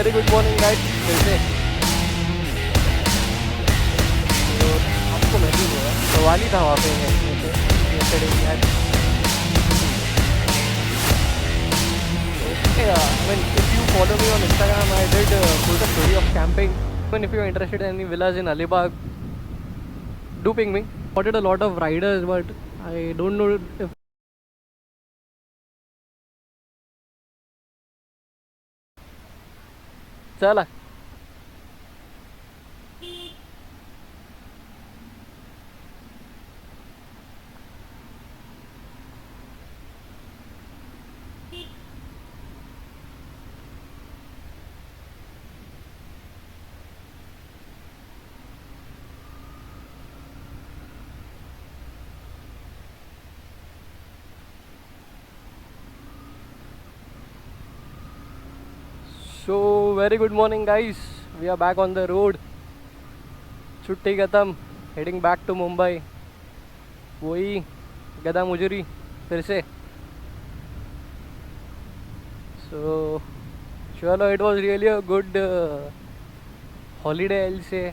Very good morning guys. कैसे तो आपको महसूस होगा सवाल ही था वहाँ पे yesterday we had okay, I mean if you follow me on Instagram I did put a story of camping. Even if you are interested in any villas in Alibag, do ping me. Spotted a lot of riders but I don't know if चला So very good morning guys. We are back on the road. छुट्टी खत्म, heading back to Mumbai. वही गधा मुजरी फिर से. So चलो, it was really a good holiday I'll say.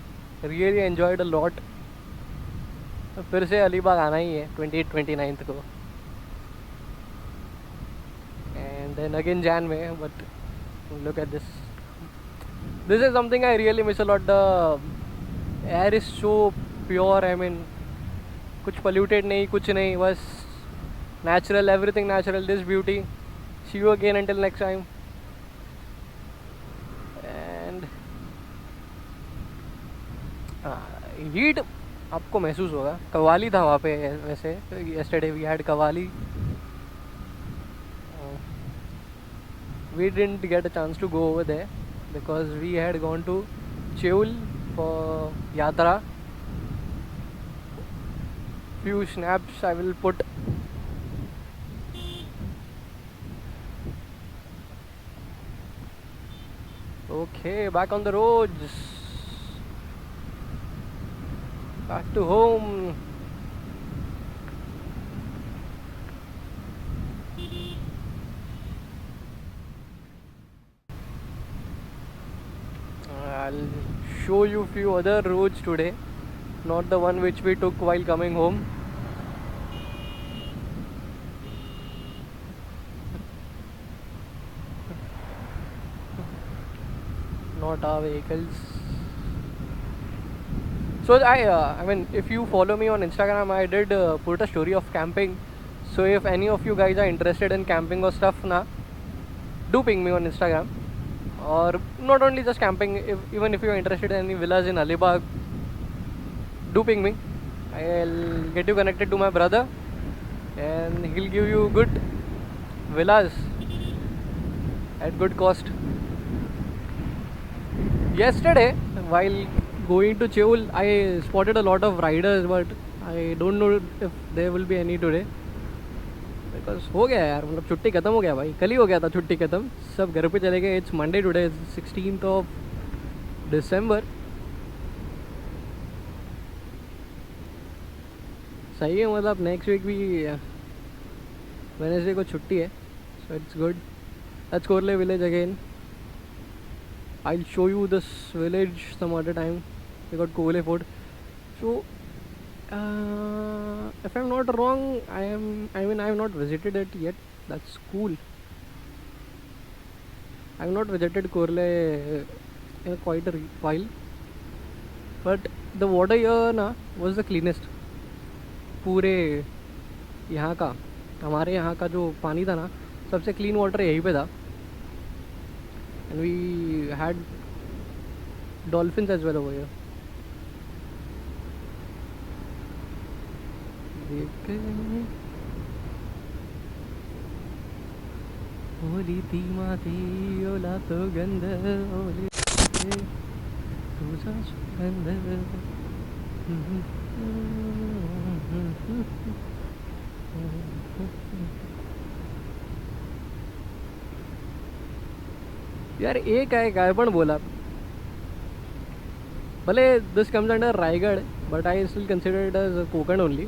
Really enjoyed a lot. फिर से अलीबाग आना ही है 28-29 को. And then again Jan में, but look at this. This is something I really miss a lot. The air is so pure. I mean, कुछ polluted नहीं, कुछ नहीं, बस natural, everything natural. This beauty. See you again until next time. And heat आपको महसूस होगा. कव्वाली था वहाँ पे वैसे. Yesterday we had qawwali. We didn't get a chance to go over there because we had gone to Cheul for Yatra. Few snaps I will put. Okay, back on the roads. Back to home. I'll show you few other roads today, not the one which we took while coming home. Not our vehicles. So I mean, if you follow me on Instagram, I did put a story of camping. So if any of you guys are interested in camping or stuff, do ping me on Instagram. Or not only just camping, even if you are interested in any villas in Alibag, do ping me. I'll get you connected to my brother and he'll give you good villas at good cost. Yesterday, while going to Cheul, I spotted a lot of riders, but I don't know if there will be any today. Because हो गया यार, मतलब छुट्टी ख़त्म हो गया भाई. कल ही हो गया था छुट्टी ख़त्म, सब घर पे चले गए. It's Monday today, 16th of December. सही है, मतलब नेक्स्ट वीक भी वेडनेसडे को छुट्टी है. So it's good. लेट्स कोरले village again. I will show you this village some other time. We got कोले food. So if I'm not wrong, I have not visited it yet. That's cool. I have not visited Korle in quite a while, but the water here was the cleanest. पूरे यहाँ का, हमारे यहाँ का जो पानी था सबसे क्लीन वाटर यहीं पे था. And we had dolphins as well over here. ओली ती माती ओला तो गंध ओली तुझा सुगंध. यार एक आहे काय पण बोला. भले this comes under Raigad but I still consider it as Konkan only.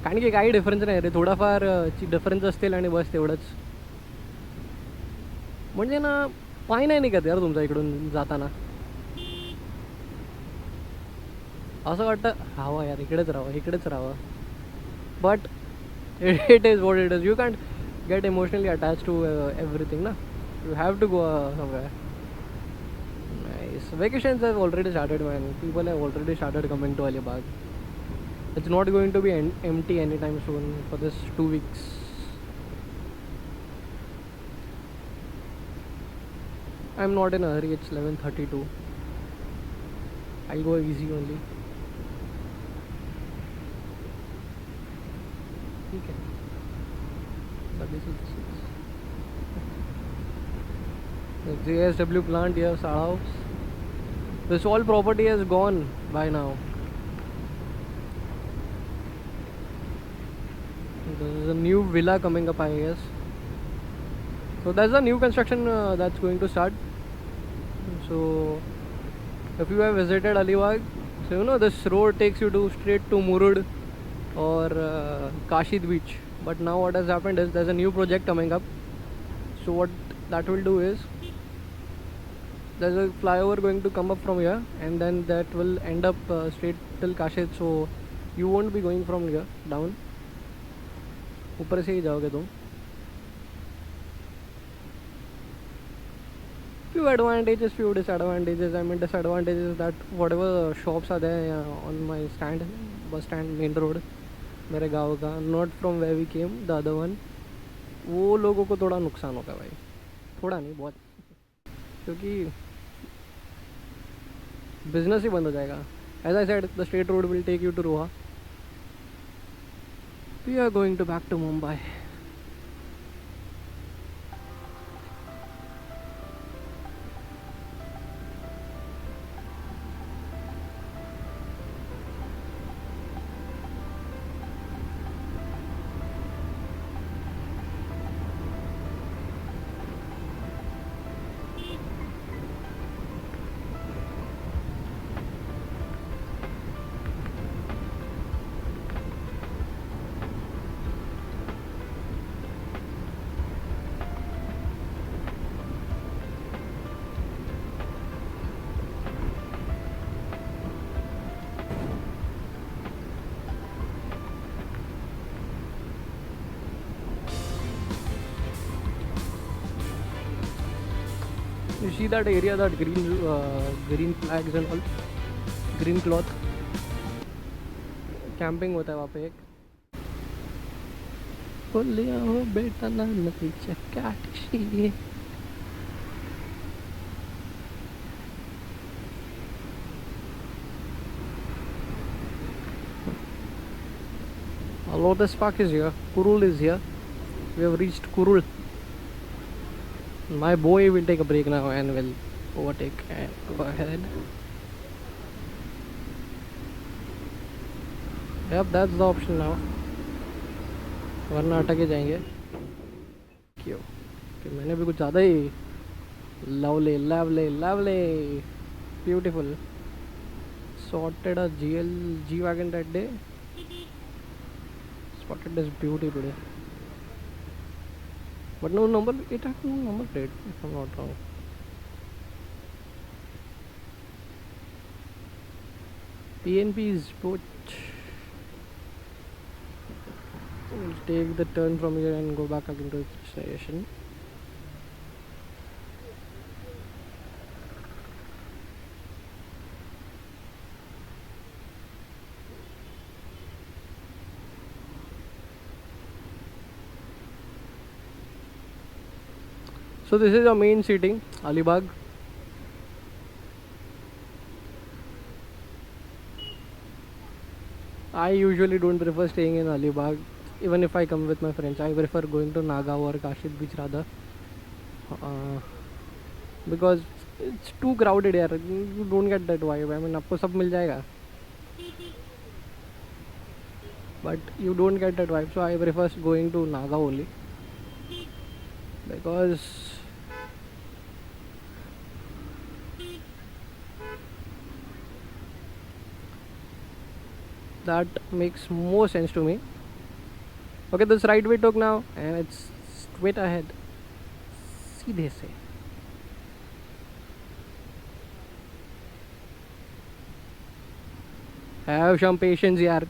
कारण की काही डिफरन्स नाही रे, थोडाफार डिफरन्स असतील आणि बस तेवढंच. म्हणजे पाय नाही निघत यार तुमच्या इकडून जाताना. असं वाटतं राहावं यार, इकडेच राहावं, इकडेच राहावं. But it is what it is. You can't get emotionally attached to everything, na. You have to go somewhere. Nice. Vacations have already started, man. People have already started coming to Alibag. It's not going to be empty anytime soon for this 2 weeks. I'm not in a hurry. It's 11:32. I'll go easy only. ठीक है. The JSW plant here, Sahaus. This whole property has gone by now. There's a new villa coming up, I guess. So there's a new construction that's going to start. So if you have visited Alibag, so you know this road takes you to straight to Murud or Kashid beach. But now what has happened is there's a new project coming up. So what that will do is there's a flyover going to come up from here, and then that will end up straight till Kashid. So you won't be going from here down. ऊपर से ही जाओगे तुम. Few advantages, few disadvantages. I mean, disadvantages that whatever shops are there on my stand, bus stand, main road, मेरे गाँव का, not from where we came, the other one, वो लोगों को थोड़ा नुकसान होगा भाई. थोड़ा नहीं, बहुत. क्योंकि बिजनेस ही बंद हो जाएगा. As I said, the straight road will take you to Roha. We are going to back to Mumbai. You see that area, that green flags and all, green cloth. Camping होता है वहाँ पे एक. बोलिया हो बेटा ना नदी चकाटी. Lotus Park is here. Kurul is here. We have reached Kurul. My boy will take a break now and will overtake and go ahead. Yep, that's the option now. वरना अटक के जाएंगे. क्यों कि मैंने भी कुछ ज़्यादा ही lovely, lovely, lovely, beautiful sorted a G-Wagon that day. Spotted this beauty today. But no number, it had no number plate if I'm not wrong. PNP's boat. We'll take the turn from here and go back again to the station. So this is our main seating, Alibag. I usually don't prefer staying in Alibag. Even if I come with my friends, I prefer going to Nagaon or Kashid beach rather. Because it's too crowded here. You don't get that vibe. I mean, आपको सब मिल जाएगा. But you don't get that vibe. So I prefer going to Nagaon only. Because that makes more sense to me. Okay, this right we took now and it's straight ahead. सीधे से. Have some patience यार,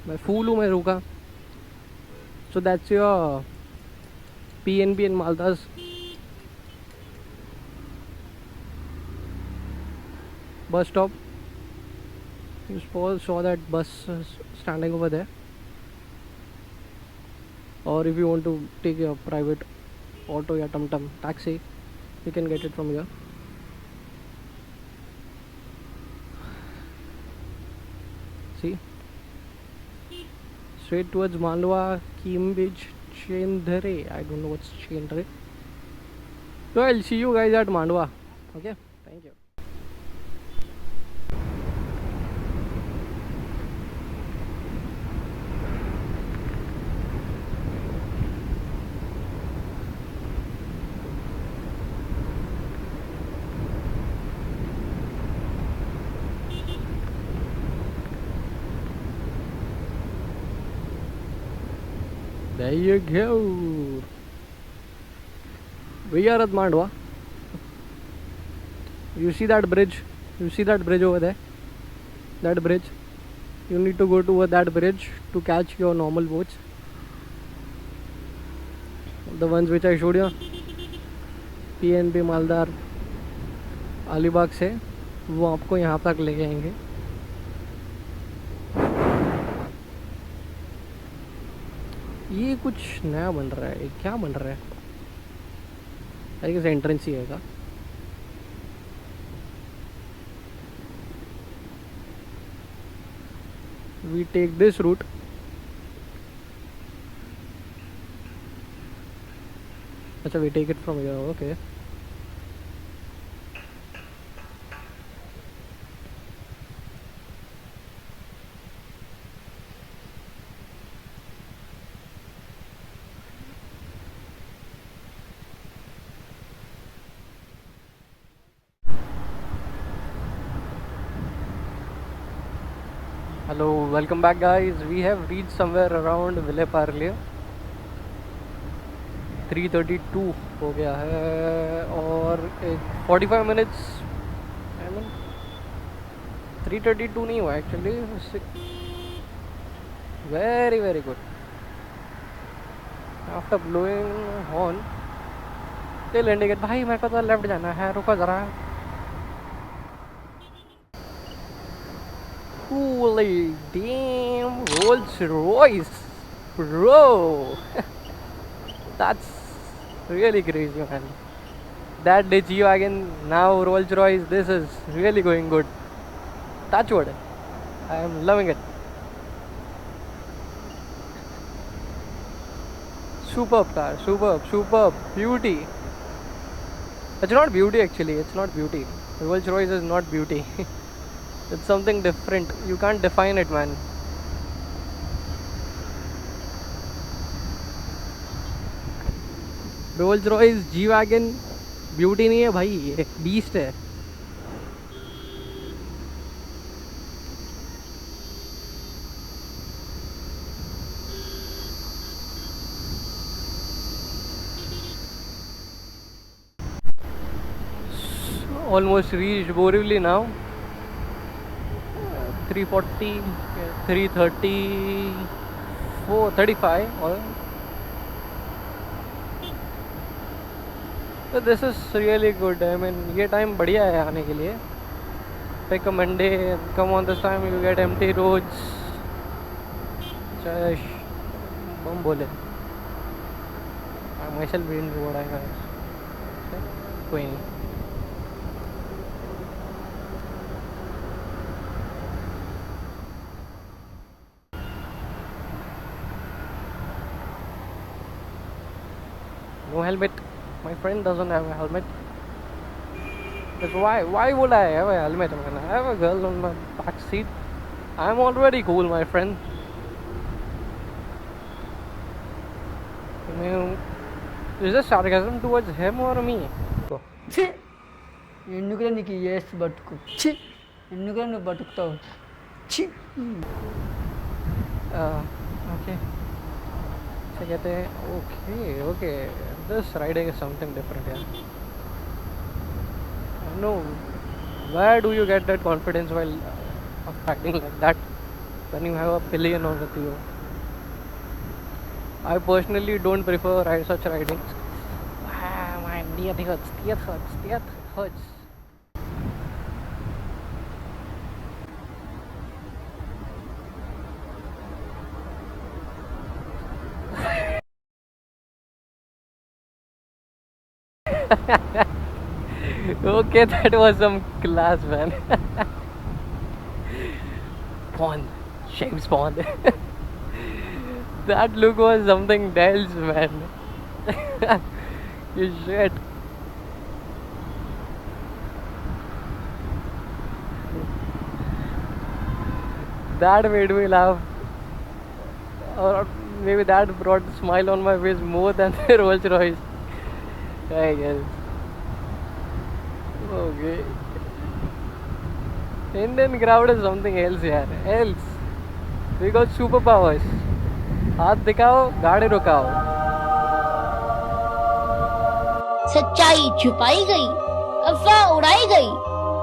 मैं फूल हूँ, मैं रुका. So that's your PNB in Maldas. Bus stop. You saw that bus standing over there. Or if you want to take a private auto or tum-tum taxi, you can get it from here. See? Straight towards Malwa, Cambridge, Chendare. I don't know what's Chendare. So I'll see you guys at Mandwa. Okay? Thank you. There you go. We are at Mandwa. You see that bridge? You see that bridge over there? That bridge. You need to go to that bridge to catch your normal boats. The ones which I showed you. PNB मालदार अलीबाग से वो आपको यहाँ तक ले जाएंगे. ये कुछ नया बन रहा है. क्या बन रहा है? आई गेस एंट्रेंस ही है का. We take this route. अच्छा, we take it from here. Okay. Hello, welcome back guys. We have reached somewhere around Villeparle. 3:32 हो गया है और 45 minutes. I mean 3:32 नहीं हुआ actually. Very very good. After blowing horn till indicate. भाई मेरे को तो लेफ्ट जाना है, रुको ज़रा. Holy damn, Rolls Royce, bro. That's really crazy, man. That day G-Wagon, now Rolls Royce. This is really going good. Touch wood. I am loving it. Superb car, superb. Beauty. It's not beauty actually, it's not beauty. Rolls Royce is not beauty. It's something different. You can't define it, man. Rolls Royce G-Wagon beauty नहीं है भाई, ये beast है. Almost reached Borivali now. 340, 330, 435. So this is really good. I mean, ये time बढ़िया है आने के लिए. Pick a Monday, come on this time, you get empty roads. चाहे बम बोले. I myself didn't know what I got. कोई नहीं. No helmet. My friend doesn't have a helmet. But why would I have a helmet, man? I have a girl on my back seat. I'm already cool, my friend. I mean, is this sarcasm towards him or me? ఛీ ఎందుకురా నీకు ఏస్ బతుకు ఛీ ఎందుకురా నువ్వు బతుకుతావు ఛీ Okay. So कहते हैं okay. This riding is something different, yeah. No, where do you get that confidence while of riding like that when you have a pillion on with you. I personally don't prefer such ridings. Ah, my teeth hurts. Okay, that was some class, man. Bond, James Bond. That look was something else, man. You shit. That made me laugh, or maybe that brought a smile on my face more than the Rolls Royce, I guess. Okay. Indian crowd is something else, यार. Else. We got superpowers. हाथ दिखाओ, गाड़ी रुकाओ. सच्चाई छुपाई गई, अफवाह उड़ाई गई,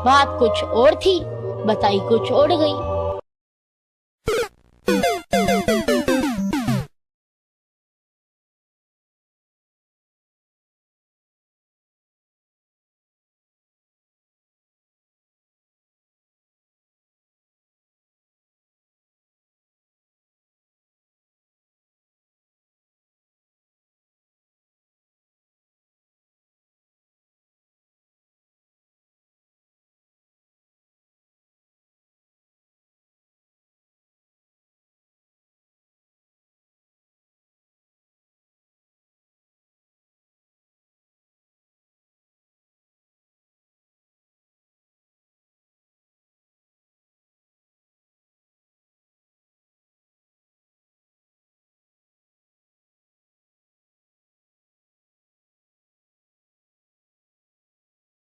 बात कुछ और थी, बताई कुछ और गई।